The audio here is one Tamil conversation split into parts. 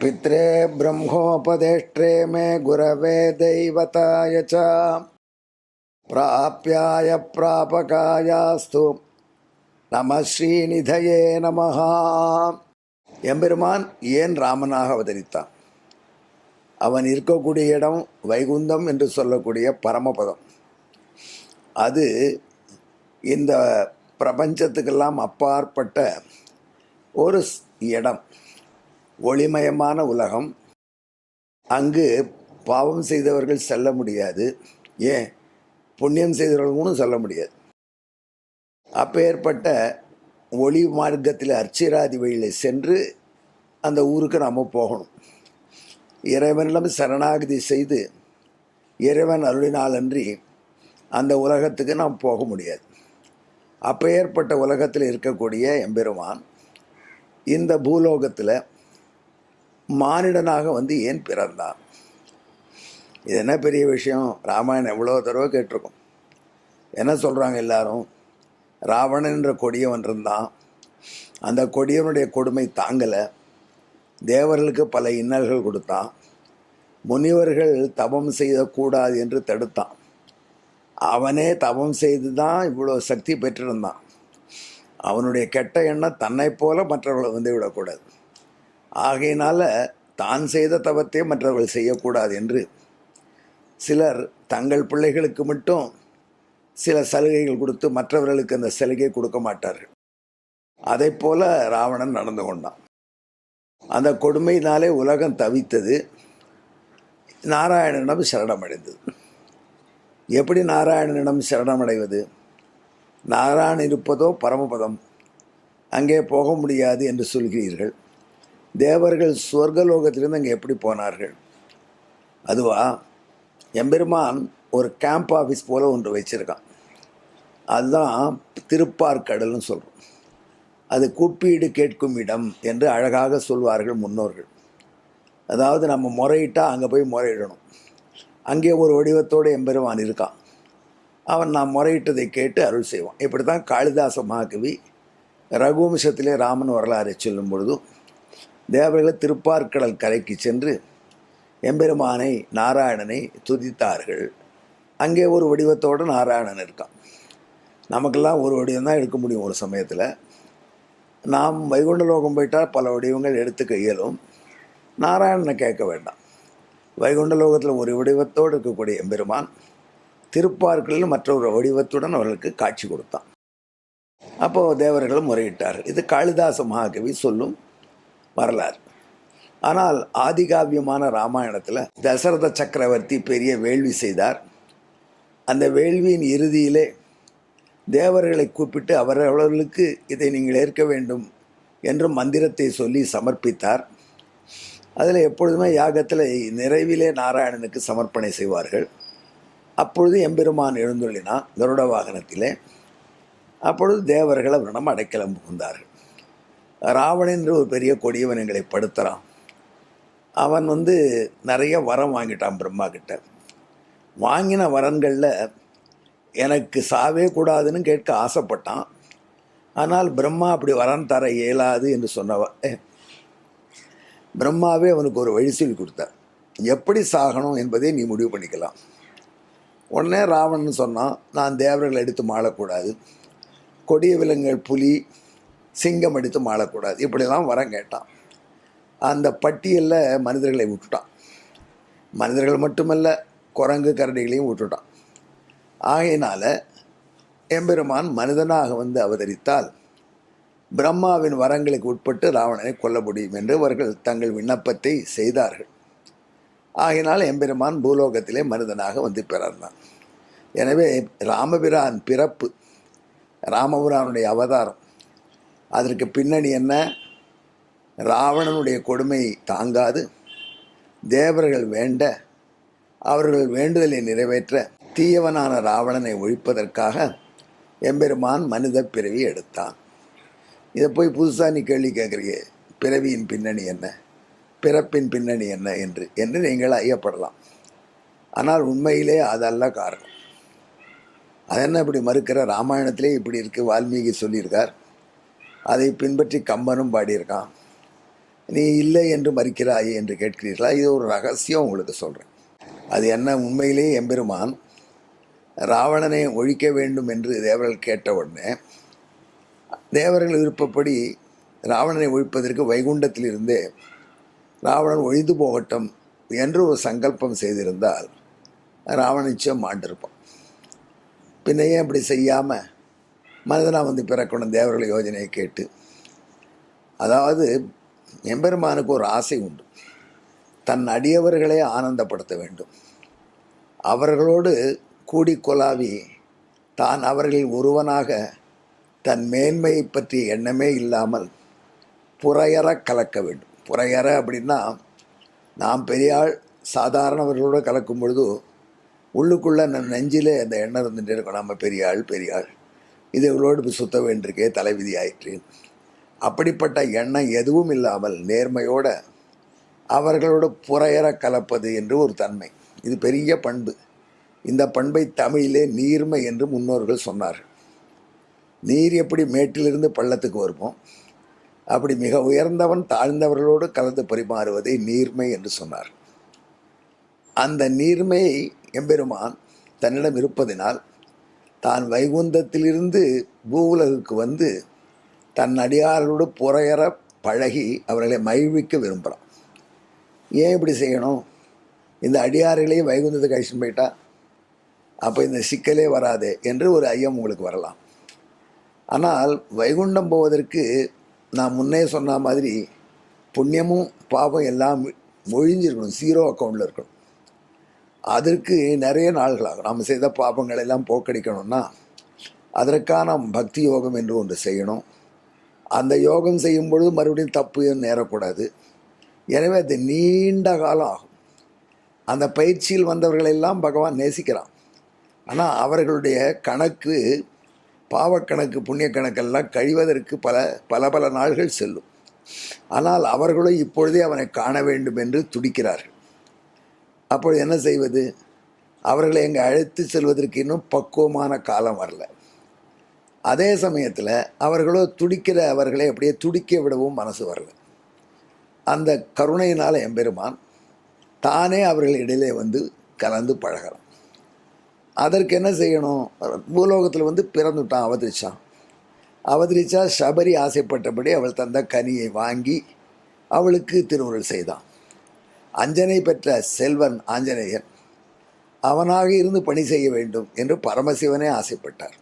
पित्रे ब्रह्मोपदेष्ट्रे मे गुरवे दैवताय च प्राप्याय प्रापकायास्तु நம ஸ்ரீநிதயே நமஹா. எம்பெருமான் ஏன் ராமனாக அவதரித்தான்? அவன் இருக்கக்கூடிய இடம் வைகுந்தம் என்று சொல்லக்கூடிய பரமபதம். அது இந்த பிரபஞ்சத்துக்கெல்லாம் அப்பாற்பட்ட ஒரு இடம், ஒளிமயமான உலகம். அங்கு பாவம் செய்தவர்கள் செல்ல முடியாது, ஏன் புண்ணியம் செய்தவர்களும் செல்ல முடியாது. அப்பேற்பட்ட ஒளி மார்க்கத்தில் அர்ச்சிராதி வழியில் சென்று அந்த ஊருக்கு நாம் போகணும். இறைவனிடம் சரணாகதி செய்து இறைவன் அருளினாலன்றி அந்த உலகத்துக்கு நாம் போக முடியாது. அப்பேற்பட்ட உலகத்தில் இருக்கக்கூடிய எம்பெருமான் இந்த பூலோகத்தில் மானிடனாக ஏன் பிறந்தான்? இது என்ன பெரிய விஷயம்? ராமாயணம் எவ்வளோ தடவை கேட்டிருக்கோம். என்ன சொல்கிறாங்க எல்லாரும்? ராவணன் என்ற கொடியவன் இருந்தான், அந்த கொடியவனுடைய கொடுமை தாங்கலை, தேவர்களுக்கு பல இன்னல்கள் கொடுத்தான், முனிவர்கள் தவம் செய்யக்கூடாது என்று தடுத்தான். அவனே தவம் செய்து தான் இவ்வளோ சக்தி பெற்றிருந்தான். அவனுடைய கெட்ட எண்ணம் தன்னை போல மற்றவர்களை விடக்கூடாது. ஆகையினால தான் செய்த தவத்தை மற்றவர்கள் செய்யக்கூடாது என்று சிலர் தங்கள் பிள்ளைகளுக்கு மட்டும் சில சலுகைகள் கொடுத்து மற்றவர்களுக்கு அந்த சலுகை கொடுக்க மாட்டார்கள். அதை போல ராவணன் நடந்து கொண்டான். அந்த கொடுமையினாலே உலகம் தவித்தது, நாராயணனிடம் சரணமடைந்தது. எப்படி நாராயணனிடம் சரணமடைவது? நாராயணன் இருப்பதோ பரமபதம், அங்கே போக முடியாது என்று சொல்கிறீர்கள். தேவர்கள் சொர்க்கலோகத்திலிருந்து அங்கே எப்படி போனார்கள்? அதுவா, எம்பெருமான் ஒரு கேம்ப் ஆஃபீஸ் போல் ஒன்று வச்சுருக்கான். அதுதான் திருப்பார்கடல்னு சொல்கிறோம். அது கூப்பீடு கேட்கும் இடம் என்று அழகாக சொல்வார்கள் முன்னோர்கள். அதாவது நம்ம முறையிட்டால் அங்கே போய் முறையிடணும். அங்கே ஒரு வடிவத்தோடு எம்பெருமான் இருக்கான். அவன் நாம் முறையிட்டதை கேட்டு அருள் செய்வான். இப்படி தான் காளிதாச மகாகவி ரகுவம்சத்திலே ராமன் வரலாறை சொல்லும் பொழுதும் தேவர்கள் திருப்பார்கடல் கரைக்கு சென்று எம்பெருமானை நாராயணனை துதித்தார்கள். அங்கே ஒரு வடிவத்தோடு நாராயணன் இருக்கான். நமக்கெல்லாம் ஒரு வடிவம் தான் எடுக்க முடியும். ஒரு சமயத்தில் நாம் வைகுண்ட லோகம் போயிட்டால் பல வடிவங்கள் எடுத்துக்க இயலும். நாராயணனை கேட்க வேண்டாம். வைகுண்ட லோகத்தில் ஒரு வடிவத்தோடு இருக்கக்கூடிய எம்பெருமான் திருப்பார்களில் மற்றொரு வடிவத்துடன் அவர்களுக்கு காட்சி கொடுத்தான். அப்போது தேவர்களும் முறையிட்டார்கள். இது காளிதாச மகாகவி சொல்லும் வரலாறு. ஆனால் ஆதிகாவியமான ராமாயணத்தில் தசரத சக்கரவர்த்தி பெரிய வேள்வி செய்தார். அந்த வேள்வியின் இறுதியிலே தேவர்களை கூப்பிட்டு அவர்களுக்கு இதை நீங்கள் ஏற்க வேண்டும் என்று மந்திரத்தை சொல்லி சமர்ப்பித்தார். அதில் எப்பொழுதுமே யாகத்தில் நிறைவிலே நாராயணனுக்கு சமர்ப்பணை செய்வார்கள். அப்பொழுது எம்பெருமான் எழுந்துள்ளினான் கருட வாகனத்திலே. அப்பொழுது தேவர்கள் அவரிடம் அடைக்கலம் புகுந்தார்கள். ராவணன் என்று ஒரு பெரிய கொடியவன் எங்களை படுத்துகிறான். அவன் நிறைய வரம் வாங்கிட்டான் பிரம்மா கிட்ட. வாங்கின வரன்களில் எனக்கு சாவே கூடாதுன்னு கேட்க ஆசைப்பட்டான். ஆனால் பிரம்மா அப்படி வரம் தர இயலாது என்று சொன்னவ பிரம்மாவே அவனுக்கு ஒரு வழி சொல்லி கொடுத்தார். எப்படி சாகணும் என்பதை நீ முடிவு பண்ணிக்கலாம். உடனே ராவணன் சொன்னான், நான் தேவர்களை எடுத்து மாளக்கூடாது, கொடிய விலங்குகள் புலி சிங்கம் எடுத்து மாளக்கூடாது, இப்படிலாம் வரம் கேட்டான். அந்த பட்டியலில் மனிதர்களை விட்டுட்டான். மனிதர்கள் மட்டுமல்ல, குரங்கு கரடிகளையும் விட்டுட்டான். ஆகையினால எம்பெருமான் மனிதனாக அவதரித்தால் பிரம்மாவின் வரங்களுக்கு உட்பட்டு ராவணனை கொல்ல முடியும் என்று அவர்கள் தங்கள் விண்ணப்பத்தை செய்தார்கள். ஆகையினால் எம்பெருமான் பூலோகத்திலே மனிதனாக பிறந்தான். எனவே ராமபிரான் பிறப்பு, ராமபிரானுடைய அவதாரம், அதற்கு பின்னணி என்ன? ராவணனுடைய கொடுமை தாங்காது தேவர்கள் வேண்ட, அவர்கள் வேண்டுதலை நிறைவேற்ற தீயவனான ராவணனை ஒழிப்பதற்காக எம்பெருமான் மனித பிறவி எடுத்தான். இதை போய் புதுசாக நீ கேள்வி கேட்குறீங்க, பிறவியின் பின்னணி என்ன, பிறப்பின் பின்னணி என்ன என்று நீங்கள் ஐயப்படலாம். ஆனால் உண்மையிலே அதல்ல காரணம். அதென்ன இப்படி மறுக்கிற? ராமாயணத்திலே இப்படி இருக்குது, வால்மீகி சொல்லியிருக்கார், அதை பின்பற்றி கம்பனும் பாடியிருக்கான். நீ இல்லை என்று மறுக்கிறாயே என்று கேட்கிறீர்களா? இது ஒரு ரகசியம் உங்களுக்கு சொல்கிறேன். அது என்ன? உண்மையிலேயே எம்பெருமான் ராவணனை ஒழிக்க வேண்டும் என்று தேவர்கள் கேட்ட உடனே தேவர்கள் விருப்பப்படி ராவணனை ஒழிப்பதற்கு வைகுண்டத்திலிருந்தே ராவணன் ஒழிந்து போகட்டும் என்று ஒரு சங்கல்பம் செய்திருந்தால் ராவணன் நிச்சயம் மாண்டிருப்பான். பின்ன ஏன் அப்படி செய்யாமல் மனிதனாக வந்து பிறக்கணும் தேவர்கள் யோஜனையை கேட்டு? அதாவது எம்பெருமானுக்கு ஒரு ஆசை உண்டு. தன் அடியவர்களை ஆனந்தப்படுத்த வேண்டும். அவர்களோடு கூடி கொலாவி தான் அவர்களில் ஒருவனாக தன் மேன்மையை பற்றிய எண்ணமே இல்லாமல் புறையற கலக்க வேண்டும். புறையற அப்படின்னா, நாம் பெரியாள் சாதாரணவர்களோடு கலக்கும் பொழுது உள்ளுக்குள்ளே நெஞ்சிலே அந்த எண்ணம் இருந்துகிட்டே இருக்கும், நம்ம பெரியாள் பெரியாள், இது இவளோடு சுத்த வேண்டியிருக்கே, தலைவிதி ஆயிற்று. அப்படிப்பட்ட எண்ணம் எதுவும் இல்லாமல் நேர்மையோட அவர்களோடு புறையற கலப்பது என்று ஒரு தன்மை. இது பெரிய பண்பு. இந்த பண்பை தமிழிலே நீர்மை என்று முன்னோர்கள் சொன்னார்கள். நீர் எப்படி மேட்டிலிருந்து பள்ளத்துக்கு வருமோ அப்படி மிக உயர்ந்தவன் தாழ்ந்தவர்களோடு கலந்து பரிமாறுவதை நீர்மை என்று சொன்னார். அந்த நீர்மையை எம்பெருமான் தன்னிடம் இருப்பதினால் தான் வைகுந்தத்திலிருந்து பூவுலகுக்கு வந்து தன் அடியார்களோடு புறையற பழகி அவர்களை மகிழ்விக்க விரும்புகிறான். ஏன் இப்படி செய்யணும்? இந்த அடியார்களையும் வைகுந்தத்துக்கு அழிச்சுன்னு போயிட்டா அப்போ இந்த சிக்கலே வராது என்று ஒரு ஐயம் உங்களுக்கு வரலாம். ஆனால் வைகுண்டம் போவதற்கு நான் முன்னே சொன்ன மாதிரி புண்ணியமும் பாவம் எல்லாம் ஒழிஞ்சிருக்கணும், 0 அக்கௌண்ட்டில் இருக்கணும். அதற்கு நிறைய நாள்களாகும். நாம் செய்த பாபங்கள் எல்லாம் போக்கடிக்கணும்னா அதற்கான பக்தி யோகம் என்று ஒன்று செய்யணும். அந்த யோகம் செய்யும் பொழுது மறுபடியும் தப்பு நேரக்கூடாது. எனவே அது நீண்ட காலம் ஆகும். அந்த பயிற்சியில் வந்தவர்களெல்லாம் பகவான் நேசிக்கிறான். ஆனால் அவர்களுடைய கணக்கு, பாவக்கணக்கு, புண்ணிய கணக்கெல்லாம் கழிவதற்கு பல நாள்கள் செல்லும். ஆனால் அவர்களும் இப்பொழுதே அவனை காண வேண்டும் என்று துடிக்கிறார்கள். அப்பொழுது என்ன செய்வது? அவர்களை எங்கே அழைத்து செல்வதற்கு இன்னும் பக்குவமான காலம் வரல. அதே சமயத்தில் அவர்களோ அவர்களை அப்படியே துடிக்க விடவும் மனசு வரல. அந்த கருணையினால் எம்பெருமான் தானே அவர்கள் இடையிலே வந்து கலந்து பழகிறான். அதற்கு என்ன செய்யணும்? பூலோகத்தில் வந்து பிறந்துட்டான், அவதரிச்சா சபரி ஆசைப்பட்டபடி அவள் தந்த கனியை வாங்கி அவளுக்கு திருவுருள் செய்தான். அஞ்சனை பெற்ற செல்வன் ஆஞ்சநேயன் அவனாக இருந்து பணி செய்ய வேண்டும் என்று பரமசிவனே ஆசைப்பட்டார்.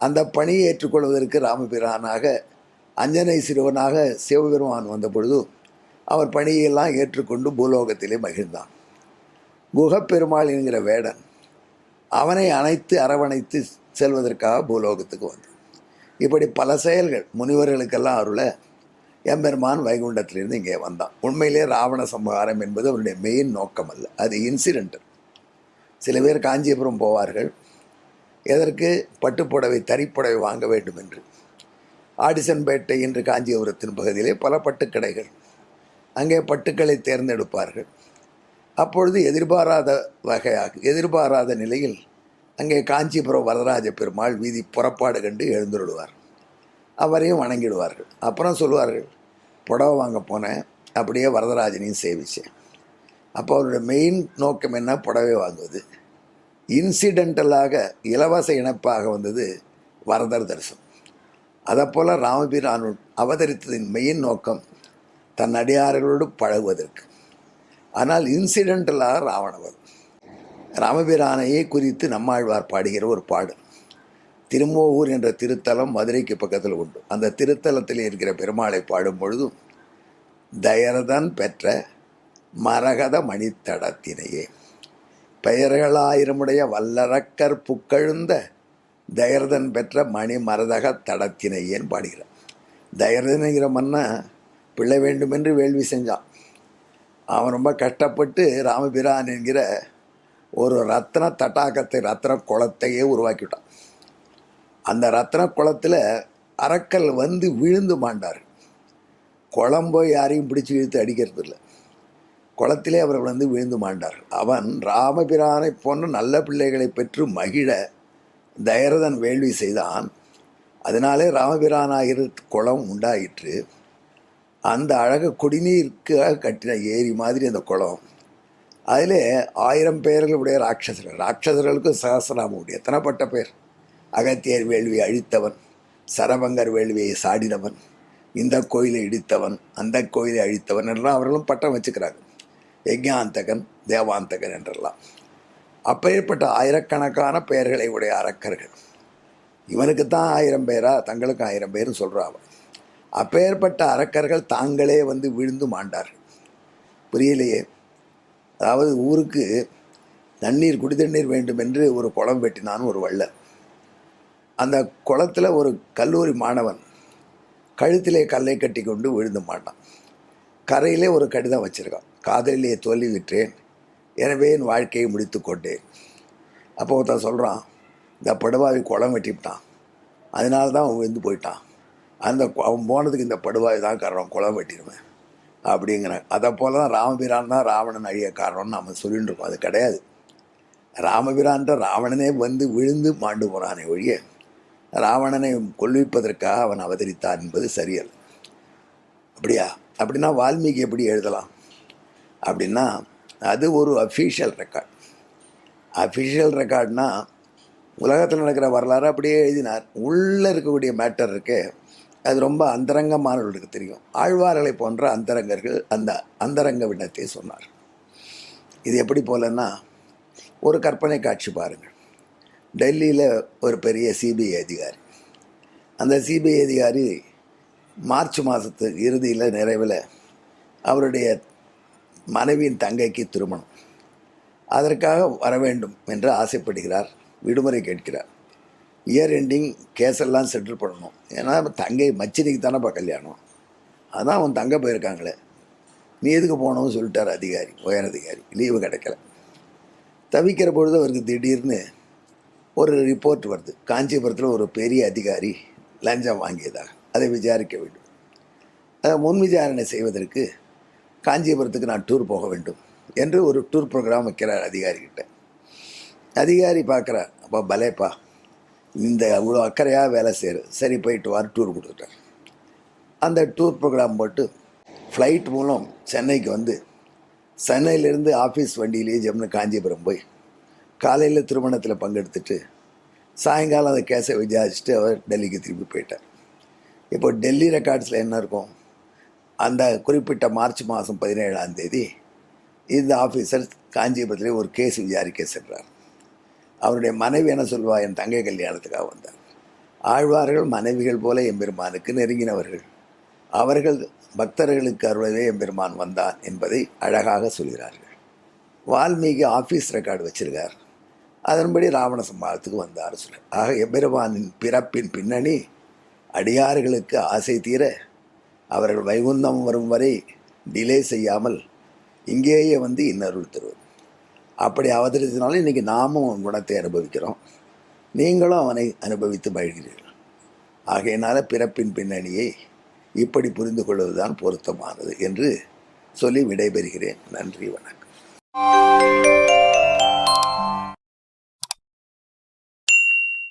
அந்த பணியை ஏற்றுக்கொள்வதற்கு ராமபிரானாக அஞ்சனை சிறுவனாக சிவபெருமான் வந்த பொழுது அவர் பணியெல்லாம் ஏற்றுக்கொண்டு பூலோகத்திலே மகிழ்ந்தான். குகப்பெருமாள் என்கிற வேடன் அவனை அரவணைத்து செல்வதற்காக பூலோகத்துக்கு வந்தான். இப்படி பல செயல்கள் முனிவர்களுக்கெல்லாம் அருள எம்பெருமான் வைகுண்டத்திலிருந்து இங்கே வந்தான். உண்மையிலே ராவண சம்ஹாரம் என்பது அவருடைய மெயின் நோக்கம் அல்ல, அது இன்சிடென்ட். சில பேர் காஞ்சிபுரம் போவார்கள். எதற்கு? பட்டுப்புடவை, தறிப்புடவை வாங்க வேண்டும் என்று. ஆடிசன்பேட்டை என்று காஞ்சிபுரத்தின் பகுதியிலே பல பட்டுக்கடைகள். அங்கே பட்டுக்களை தேர்ந்தெடுப்பார்கள். அப்பொழுது எதிர்பாராத நிலையில் அங்கே காஞ்சிபுரம் வரதராஜ பெருமாள் வீதி புறப்பாடு கண்டு எழுந்துருடுவார். அவரையும் வணங்கிடுவார்கள். அப்புறம் சொல்லுவார்கள், புடவை வாங்க போனேன், அப்படியே வரதராஜனையும் சேவித்தேன். அப்போ அவருடைய மெயின் நோக்கம் என்ன? புடவை வாங்குவது. இன்சிடென்டலாக இலவச இணைப்பாக வந்தது வரதர் தரிசனம். அதைப்போல் ராமபிரான் அவதரித்ததின் மெயின் நோக்கம் தன் அடியார்களோடு பழகுவதற்கு. ஆனால் இன்சிடென்டலாக ராவணவர். ராமபிரானையே குறித்து நம்மாழ்வார் பாடுகிற ஒரு பாடல். திருமோவூர் என்ற திருத்தலம் மதுரைக்கு பக்கத்தில் உண்டு. அந்த திருத்தலத்தில் இருக்கிற பெருமாளை பாடும் பொழுதும் தயரதன் பெற்ற மரகத மணித்தடத்தினையே பெயர்களாயிரமுடைய வல்லரக்கர் புக்கழுந்த தயரதன் பெற்ற மணி மரதக தடத்தினையேன்னு பாடுகிறார். தயரதனுங்கிற மன்ன பிள்ளை வேண்டும் என்று வேள்வி செஞ்சான். அவன் ரொம்ப கஷ்டப்பட்டு ராமபிரான் என்கிற ஒரு ரத்ன தட்டாகத்தை, ரத்ன குளத்தையே உருவாக்கிவிட்டான். அந்த ரத்ன குளத்தில் அரக்கல் வந்து விழுந்து மாண்டார். குளம்போ யாரையும் பிடிச்சி இழுத்து அடிக்கிறது இல்லை, குளத்திலே அவர்கள் வந்து விழுந்து மாண்டார். அவன் ராமபிரானை போன்ற நல்ல பிள்ளைகளை பெற்று மகிழ தயரதன் வேள்வி செய்தான். அதனாலே ராமபிரானாகிற குளம் உண்டாயிற்று. அந்த அழக குடிநீருக்காக கட்டின ஏரி மாதிரி அந்த குளம். அதில் 1000 பெயர்களுடைய ராட்சசர்களுக்கு சகசிரநாமம் உடைய எத்தனைப்பட்ட பேர். அகத்தியர் வேள்வியை அழித்தவன், சரபங்கர் வேள்வியை சாடினவன், இந்த கோயிலை இடித்தவன், அந்த கோயிலை அழித்தவன் என்றெல்லாம் அவர்களும் பட்டம் வச்சுக்கிறாங்க. யஜ்ஞாந்தகன், தேவாந்தகன் என்றெல்லாம். அப்பேற்பட்ட ஆயிரக்கணக்கான பெயர்களை உடைய அரக்கர்கள். இவனுக்குத்தான் 1000 பேரா, தங்களுக்கு 1000 பேர்னு சொல்கிறான். அப்பேற்பட்ட அரக்கர்கள் தாங்களே வந்து விழுந்து மாண்டார்கள். புரியலையே. அதாவது ஊருக்கு தண்ணீர், குடி தண்ணீர் வேண்டும் என்று ஒரு குளம் வெட்டினான் ஒரு வள்ளல். அந்த குளத்தில் ஒரு கல்லூரி மாணவன் கழுத்திலே கல்லை கட்டி கொண்டு விழுந்து மாட்டான். கரையிலே ஒரு கடிதம் வச்சுருக்கான். காதலிலே தோல்வி விற்றேன், எனவே என் வாழ்க்கையை முடித்து கொண்டேன். அப்போ ஒருத்தன் சொல்கிறான், இந்த படுவாவி குளம் வெட்டிவிட்டான், அதனால தான் அவன் விழுந்து போயிட்டான். அவன் போனதுக்கு இந்த படுவாவி தான் காரணம், குளம் வெட்டிடுவேன் அப்படிங்கிறான். அதை போல தான் ராமபிரான் தான் ராவணன் அழிய காரணம்னு நம்ம சொல்லிட்டு இருக்கோம். அது கிடையாது. ராமபிரான்ற ராவணனே வந்து விழுந்து மாண்டு போனானே ஒழிய ராவணனை கொல்விப்பதற்காக அவன் அவதரித்தான் என்பது சரியல்ல. அப்படியா? அப்படின்னா வால்மீகி எப்படி எழுதலாம் அப்படின்னா, அது ஒரு அஃபீஷியல் ரெக்கார்ட். அஃபீஷியல் ரெக்கார்ட்னா உலகத்தில் நடக்கிற வரலாறு அப்படியே எழுதினார். உள்ளே இருக்கக்கூடிய மேட்டர் இருக்கே, அது ரொம்ப அந்தரங்கமானவர்களுக்கு தெரியும். ஆழ்வார்களை போன்ற அந்தரங்கர்கள் அந்த அந்தரங்க விண்ணத்தை சொன்னார். இது எப்படி போலன்னா, ஒரு கற்பனை காட்சி பாருங்கள். டெல்லியில் ஒரு பெரிய சிபிஐ அதிகாரி. அந்த சிபிஐ அதிகாரி மார்ச் மாதத்து இறுதியில் நிறைவில் அவருடைய மனைவியின் தங்கைக்கு திருமணம். அதற்காக வர வேண்டும் என்று ஆசைப்படுகிறார். விடுமுறை கேட்கிறார். இயர் எண்டிங் கேஸெல்லாம் செட்டில் பண்ணணும். ஏன்னா தங்கை மச்சினிக்கு தானேப்பா கல்யாணம், அதான் அவன் தங்க போயிருக்காங்களே, நீ எதுக்கு போகணும்னு சொல்லிட்டார் அதிகாரி, உயர் அதிகாரி. லீவு கிடைக்கல. தவிக்கிற பொழுது அவருக்கு திடீர்னு ஒரு ரிப்போர்ட் வருது. காஞ்சிபுரத்தில் ஒரு பெரிய அதிகாரி லஞ்சம் வாங்கியதாக, அதை விசாரிக்க வேண்டும். அதை முன் விசாரணை செய்வதற்கு காஞ்சிபுரத்துக்கு நான் டூர் போக வேண்டும் என்று ஒரு டூர் ப்ரோக்ராம் வைக்கிறார் அதிகாரிக்கிட்ட. அதிகாரி பார்க்குறார், அப்போ பலேப்பா, இந்த அவ்வளோ அக்கறையாக வேலை செய்கிறது, சரி போயிட்டு வார் டூர் கொடுத்துட்டார். அந்த டூர் ப்ரோக்ராம் போட்டு ஃப்ளைட் மூலம் சென்னைக்கு வந்து, சென்னையிலேருந்து ஆஃபீஸ் வண்டியிலேயே ஜம்னு காஞ்சிபுரம் போய் காலையில் திருமணத்தில் பங்கெடுத்துட்டு சாயங்காலம் அந்த கேஸை விசாரிச்சுட்டு அவர் டெல்லிக்கு திரும்பி போயிட்டார். இப்போ டெல்லி ரெக்கார்ட்ஸில் என்ன இருக்கும், அந்த குறிப்பிட்ட மார்ச் மாதம் 17ஆம் தேதி இந்த ஆஃபீஸர் காஞ்சிபுரத்திலே ஒரு கேஸ் விசாரிக்க சென்றார். அவருடைய மனைவி என்ன சொல்வா, என் தங்கை கல்யாணத்துக்காக வந்தார். ஆழ்வார்கள் மனைவிகள் போல எம்பெருமானுக்கு நெருங்கினவர்கள். அவர்கள் பக்தர்களுக்கு அருளவே எம்பெருமான் வந்தான் என்பதை அழகாக சொல்கிறார்கள். வால்மீகி ஆஃபீஸ் ரெக்கார்டு வச்சிருக்கார். அதன்படி ராவண சம்பாதத்துக்கு வந்தார் சொல்ல. ஆக எம்பெருமானின் பிறப்பின் பின்னணி அடியார்களுக்கு ஆசை தீர அவர்கள் வைகுந்தம் வரும் வரை டிலே செய்யாமல் இங்கேயே வந்து இன்னருள் தருவது. அப்படி அவதரித்தனாலும் இன்றைக்கி நாமும் குணத்தை அனுபவிக்கிறோம், நீங்களும் அவனை அனுபவித்து மகிழ்கிறீர்கள். ஆகையினால பிறப்பின் பின்னணியை இப்படி புரிந்து கொள்வதுதான் பொருத்தமானது என்று சொல்லி விடைபெறுகிறேன். நன்றி, வணக்கம்.